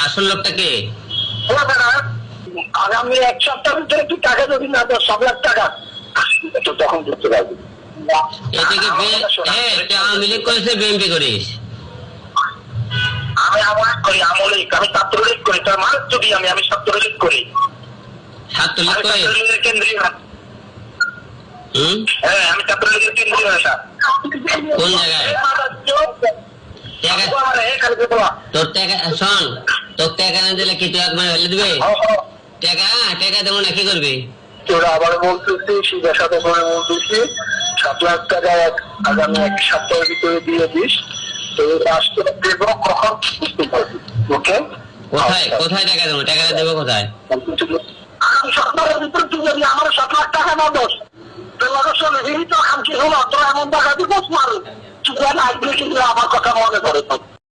আসল লোকটা কে? আগামী এক সপ্তাহের ভিতরে তুই টাকা যদি না দাও 7 লাখ টাকা তো তখন বুঝতে পারবি। এটা কি আওয়ামী লীগ করেছে বিএনপি করিস? আমি আমলিক করি, আমলিক। আমি ছাত্রলীগ করি। তার মানে যদি আমি ছাত্রলীগ করি। ছাত্রলীগ করে? ছাত্রলীগের কেন্দ্রীয়। হ্যাঁ, আমি ছাত্রলীগের কেন্দ্রীয় নেতা। কোন জায়গায়? তোর টাকা শোন, তোর টাকা না দিলে কি তুই একবার ফেলে দিবে? টাকা দেবো না, কি করবি? তোরা আবার বলতেছি, সিধা সাথে করে বলতেছি 7 লাখ টাকা আগামী এক সপ্তাহের ভিতরে দিয়ে দিস। তো রাষ্ট্র দেবো কখন বুঝতে পারবি। ওকে? কোথায় কোথায় টাকা দেবো? টাকাটা দেবো কোথায়? আগামী সপ্তাহের ভিতরে তুই যদি আমার 7 লাখ টাকা না দোস তো খামছি হলো, তোর এমন টাকা দিব মারু। তুই আসলে কিন্তু আমার কথা মনে করে।